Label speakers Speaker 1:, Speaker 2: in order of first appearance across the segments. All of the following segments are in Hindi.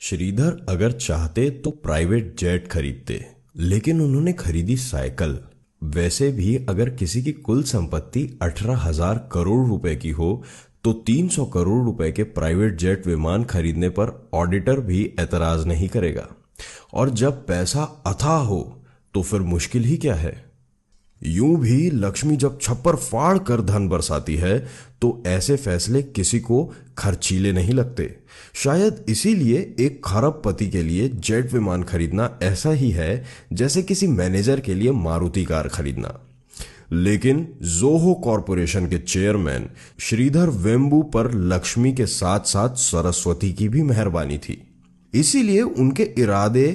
Speaker 1: श्रीधर अगर चाहते तो प्राइवेट जेट खरीदते, लेकिन उन्होंने खरीदी साइकिल। वैसे भी अगर किसी की कुल संपत्ति 18,000 करोड़ रुपए की हो तो 300 करोड़ रुपए के प्राइवेट जेट विमान खरीदने पर ऑडिटर भी एतराज नहीं करेगा। और जब पैसा अथाह हो तो फिर मुश्किल ही क्या है। यूं भी लक्ष्मी जब छप्पर फाड़ कर धन बरसाती है तो ऐसे फैसले किसी को खर्चीले नहीं लगते। शायद इसीलिए एक खरबपति के लिए जेट विमान खरीदना ऐसा ही है जैसे किसी मैनेजर के लिए मारुति कार खरीदना। लेकिन जोहो कॉरपोरेशन के चेयरमैन श्रीधर वेम्बू पर लक्ष्मी के साथ साथ सरस्वती की भी मेहरबानी थी, इसीलिए उनके इरादे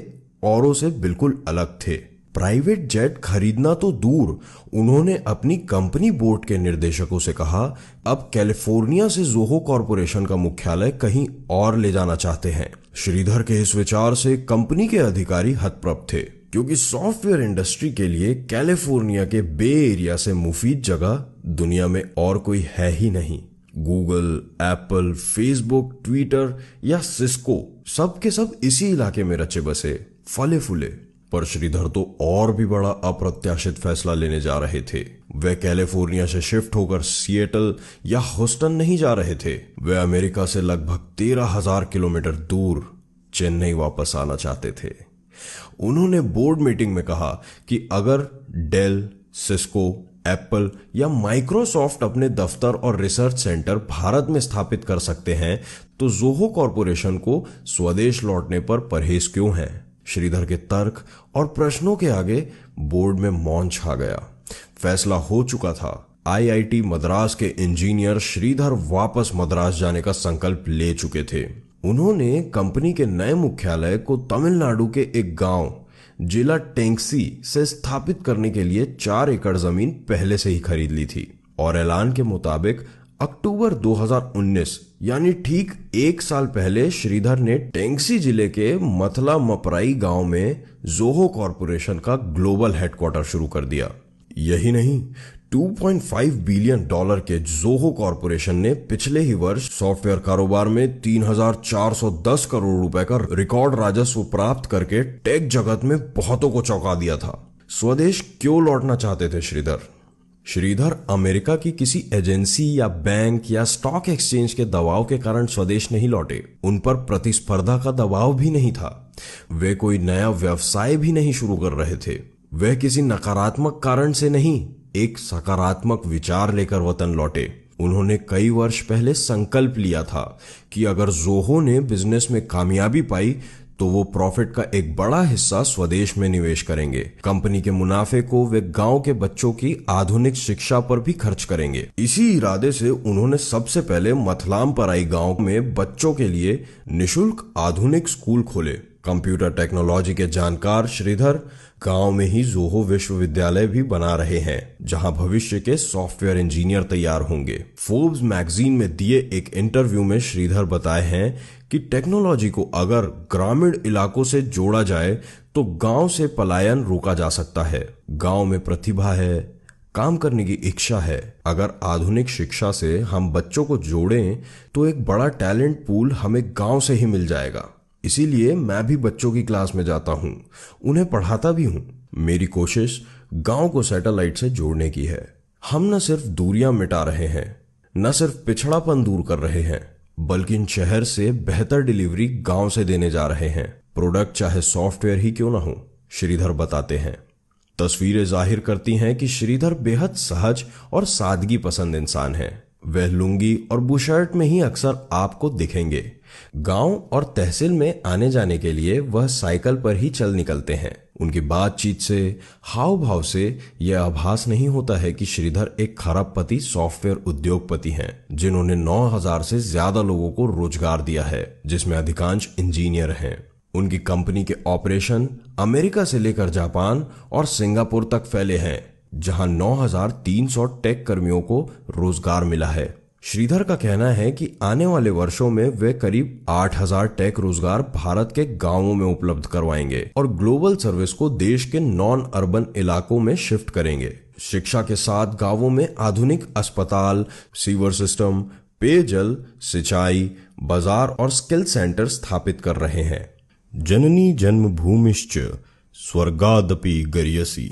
Speaker 1: औरों से बिल्कुल अलग थे। प्राइवेट जेट खरीदना तो दूर, उन्होंने अपनी कंपनी बोर्ड के निर्देशकों से कहा अब कैलिफोर्निया से जोहो कॉरपोरेशन का मुख्यालय कहीं और ले जाना चाहते हैं। श्रीधर के इस विचार से कंपनी के अधिकारी हतप्रभ थे, क्योंकि सॉफ्टवेयर इंडस्ट्री के लिए कैलिफोर्निया के बे एरिया से मुफीद जगह दुनिया में और कोई है ही नहीं। गूगल, एप्पल, फेसबुक, ट्विटर या सिस्को सब के सब इसी इलाके में रचे बसे फले फूले। पर श्रीधर तो और भी बड़ा अप्रत्याशित फैसला लेने जा रहे थे। वे कैलिफोर्निया से शिफ्ट होकर सिएटल या ह्यूस्टन नहीं जा रहे थे, वे अमेरिका से लगभग 13,000 किलोमीटर दूर चेन्नई वापस आना चाहते थे। उन्होंने बोर्ड मीटिंग में कहा कि अगर डेल, सिस्को, एप्पल या माइक्रोसॉफ्ट अपने दफ्तर और रिसर्च सेंटर भारत में स्थापित कर सकते हैं तो जोहो कॉरपोरेशन को स्वदेश लौटने पर परहेज क्यों है। श्रीधर के तर्क और प्रश्नों के आगे बोर्ड में मौन छा गया। फैसला हो चुका था। आईआईटी मद्रास के इंजीनियर श्रीधर वापस मद्रास जाने का संकल्प ले चुके थे। उन्होंने कंपनी के नए मुख्यालय को तमिलनाडु के एक गांव जिला टेंगसी से स्थापित करने के लिए 4 एकड़ जमीन पहले से ही खरीद ली थी और ऐलान के मुताबिक अक्टूबर 2019 यानी ठीक 1 साल पहले श्रीधर ने टेंगसी जिले के मथला मपराई गांव में जोहो कॉरपोरेशन का ग्लोबल हेडक्वार्टर शुरू कर दिया। यही नहीं, $2.5 बिलियन के जोहो कॉरपोरेशन ने पिछले ही वर्ष सॉफ्टवेयर कारोबार में 3,410 करोड़ रुपए का रिकॉर्ड राजस्व प्राप्त करके टेक जगत में बहुतों को चौंका दिया था। स्वदेश क्यों लौटना चाहते थे श्रीधर अमेरिका की किसी एजेंसी या बैंक या स्टॉक एक्सचेंज के दबाव के कारण स्वदेश नहीं लौटे। उन पर प्रतिस्पर्धा का दबाव भी नहीं था। वे कोई नया व्यवसाय भी नहीं शुरू कर रहे थे। वे किसी नकारात्मक कारण से नहीं, एक सकारात्मक विचार लेकर वतन लौटे। उन्होंने कई वर्ष पहले संकल्प लिया था कि अगर जोहो ने बिजनेस में कामयाबी पाई तो वो प्रॉफिट का एक बड़ा हिस्सा स्वदेश में निवेश करेंगे। कंपनी के मुनाफे को वे गांव के बच्चों की आधुनिक शिक्षा पर भी खर्च करेंगे। इसी इरादे से उन्होंने सबसे पहले मथलाम पराई गांव में बच्चों के लिए निशुल्क आधुनिक स्कूल खोले। कंप्यूटर टेक्नोलॉजी के जानकार श्रीधर गांव में ही जोहो विश्वविद्यालय भी बना रहे हैं, जहां भविष्य के सॉफ्टवेयर इंजीनियर तैयार होंगे। फोर्ब्स मैगजीन में दिए एक इंटरव्यू में श्रीधर बताए हैं कि टेक्नोलॉजी को अगर ग्रामीण इलाकों से जोड़ा जाए तो गांव से पलायन रोका जा सकता है। गांव में प्रतिभा है, काम करने की इच्छा है। अगर आधुनिक शिक्षा से हम बच्चों को जोड़ें तो एक बड़ा टैलेंट पूल हमें गांव से ही मिल जाएगा। इसीलिए मैं भी बच्चों की क्लास में जाता हूं, उन्हें पढ़ाता भी हूं। मेरी कोशिश गांव को सैटेलाइट से जोड़ने की है। हम न सिर्फ दूरियां मिटा रहे हैं, न सिर्फ पिछड़ापन दूर कर रहे हैं, बल्कि इन शहर से बेहतर डिलीवरी गांव से देने जा रहे हैं। प्रोडक्ट चाहे सॉफ्टवेयर ही क्यों ना हो, श्रीधर बताते हैं। तस्वीरें जाहिर करती हैं कि श्रीधर बेहद सहज और सादगी पसंद इंसान हैं। वह लुंगी और बुशर्ट में ही अक्सर आपको दिखेंगे। गांव और तहसील में आने जाने के लिए वह साइकिल पर ही चल निकलते हैं। उनकी बातचीत से, हाव भाव से यह आभास नहीं होता है कि श्रीधर एक खरबपति सॉफ्टवेयर उद्योगपति हैं, जिन्होंने 9,000 से ज्यादा लोगों को रोजगार दिया है, जिसमें अधिकांश इंजीनियर हैं। उनकी कंपनी के ऑपरेशन अमेरिका से लेकर जापान और सिंगापुर तक फैले हैं, जहां 9,300 टेक कर्मियों को रोजगार मिला है। श्रीधर का कहना है कि आने वाले वर्षों में वे करीब 8,000 टेक रोजगार भारत के गांवों में उपलब्ध करवाएंगे और ग्लोबल सर्विस को देश के नॉन अर्बन इलाकों में शिफ्ट करेंगे। शिक्षा के साथ गांवों में आधुनिक अस्पताल, सीवर सिस्टम, पेयजल, सिंचाई, बाजार और स्किल सेंटर स्थापित कर रहे हैं। जननी जन्मभूमिश्च स्वर्गादपि गरीयसी।